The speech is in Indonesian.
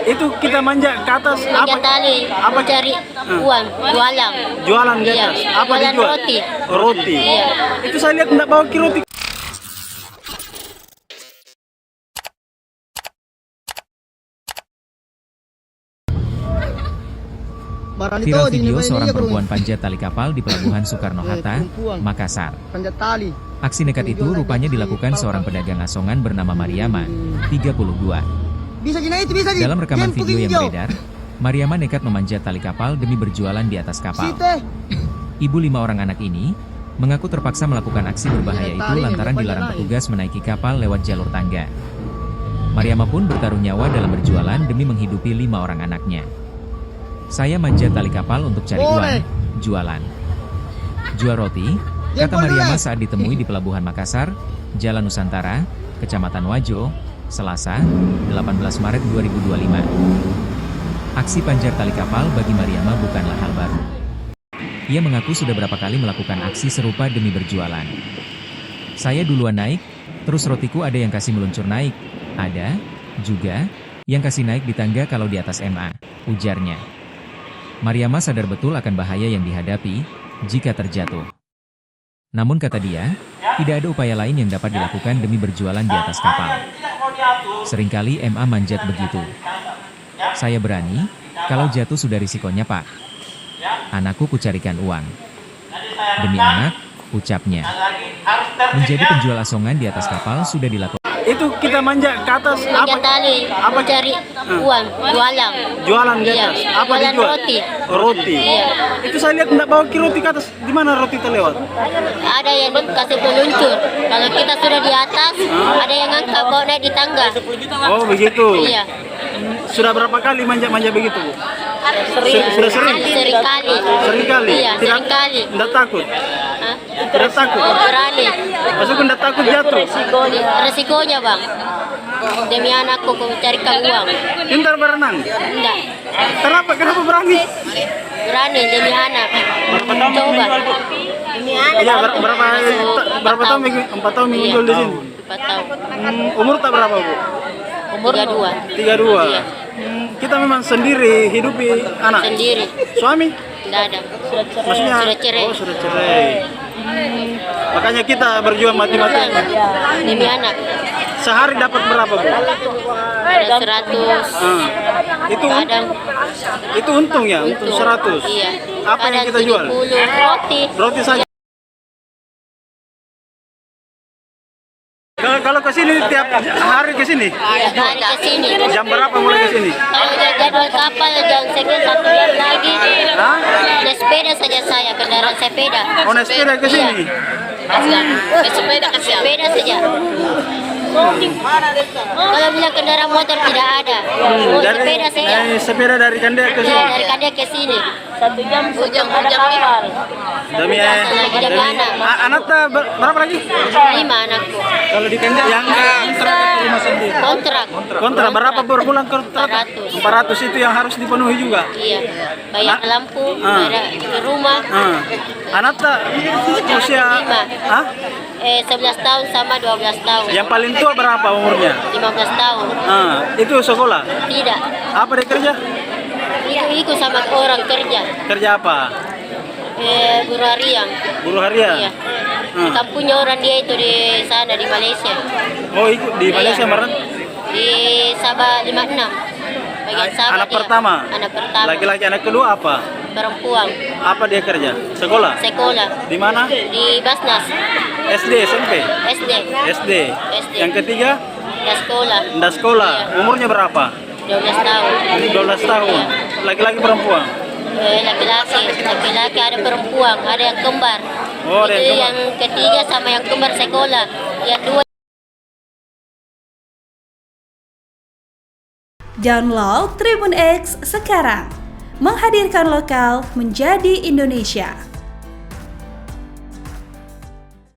Itu kita manjat ke atas apa? Manjat tali, Apa? cari uang, jualan. Jualan di Iya, atas. Apa jualan dijual? roti. Roti. Iya. Itu saya lihat enggak bawa ki roti. Viral video seorang perempuan panjat tali kapal di Pelabuhan Soekarno-Hatta, Makassar. Panjat tali. Aksi nekat itu rupanya dilakukan seorang pedagang asongan bernama Mariama, 32. Bisa gini itu bisa. Dalam rekaman video yang beredar, Mariama nekat memanjat tali kapal demi berjualan di atas kapal. Ibu 5 orang anak ini mengaku terpaksa melakukan aksi berbahaya itu lantaran dilarang petugas menaiki kapal lewat jalur tangga. Mariama pun bertaruh nyawa dalam berjualan demi menghidupi 5 orang anaknya. Saya manjat tali kapal untuk cari uang, jualan. Jual roti, kata Mariama saat ditemui di Pelabuhan Makassar, Jalan Nusantara, Kecamatan Wajo, Selasa, 18 Maret 2025. Aksi panjat tali kapal bagi Mariama bukanlah hal baru. Ia mengaku sudah berapa kali melakukan aksi serupa demi berjualan. Saya duluan naik, terus rotiku ada yang kasih meluncur naik, ada juga yang kasih naik di tangga kalau di atas MA, ujarnya. Mariama sadar betul akan bahaya yang dihadapi jika terjatuh. Namun kata dia, tidak ada upaya lain yang dapat dilakukan demi berjualan di atas kapal. Seringkali MA manjat begitu. Saya berani, kalau jatuh sudah risikonya Pak. Anakku kucarikan uang. Demi anak, ucapnya. Menjadi penjual asongan di atas kapal sudah dilakukan. Itu kita manjat ke atas apa? Manjat tali, Apa? cari uang, jualan. Jualan di Iya, atas. Apa jualan dijual? roti. Roti. Iya. Itu saya lihat enggak bawa ki roti ke atas. Di mana roti terlewat? Ada yang kasih peluncur. Kalau kita sudah di atas, ada yang angkat bawa naik di tangga. Oh begitu. Iya. Sudah berapa kali manjat-manjat begitu, Bu? Sering. Sudah sering? Sering kali. Sering kali? Iya, sering kali. Tidak takut? Hah? Tidak takut? Berani. Maksudku tidak takut jatuh? Resikonya bang. Demi anakku aku mencarikan uang. Pintar berenang? Enggak. Kenapa berani? Berani demi anak. Berapa tahun Coba. menjual? Demi anak. Iya, berapa tahun? 4 tahun Iya. menjual di sini? 4 tahun. Umur tak berapa, Bu? Umur 32. 32. Iya. Kita memang sendiri hidupi anak. Sendiri. Suami? Tidak ada. Maksudnya? Sudah cerai. Oh, sudah cerai. Makanya kita berjuang mati-matian. Demi anak. Sehari dapat berapa, Bu? Ada 100. Itu Kadang itu untung ya, untung 100. Iya. Apa yang Kadang kita jual? 70 roti. Roti saja. Kalau ke sini tiap hari ke sini? Tiap hari ke sini. Jam berapa mulai ke sini? Kalau jadwal kapal jam sekian 1 jam lagi. Hah? Naik sepeda saja saya, kendaraan sepeda. Oh, naik sepeda ke sini? Naik sepeda saja. Kalau bilang kendaraan motor tidak ada. Oh, sepeda saja. Dari sepeda dari Kandia ke Iya, sini. dari Kandia ke sini. 1 jam ada kapal. Demi Lagi demi anak. anak tak berapa lagi? 5 anakku. Kalau di Kandia yang rumah sendiri. Kontrak. Kontrak berapa per bulan kontrak? 400. 400 itu yang harus dipenuhi juga. Iya. Bayar lampu, bayar rumah. Anak tak usia 5. Hah? 11 tahun sama 12 tahun. Yang paling tua berapa umurnya? 15 tahun. Itu sekolah. Tidak. Apa dia kerja? Itu ikut sama orang kerja. Kerja apa? Buruh harian. Buruh harian. Iya. Kampungnya orang dia itu di sana di Malaysia. Oh, ikut di Malaysia Iya. Maran? Di Sabah 56. Bagian Sabah Anak dia. pertama. Anak pertama. Laki-laki, anak kedua apa? Perempuan. Apa dia kerja? Sekolah. Sekolah. Di mana? Di Basnas. SD, SMP. SD. SD. SD. Yang ketiga? Di sekolah. Ndak sekolah. Iya. Umurnya berapa? 12 tahun. 12 tahun. Iya. Laki-laki perempuan. Laki-laki ada perempuan, ada yang kembar. Oh, ada Itu yang yang ketiga sama yang kembar sekolah. Yang dua. Download Tribun X sekarang. Menghadirkan lokal menjadi Indonesia.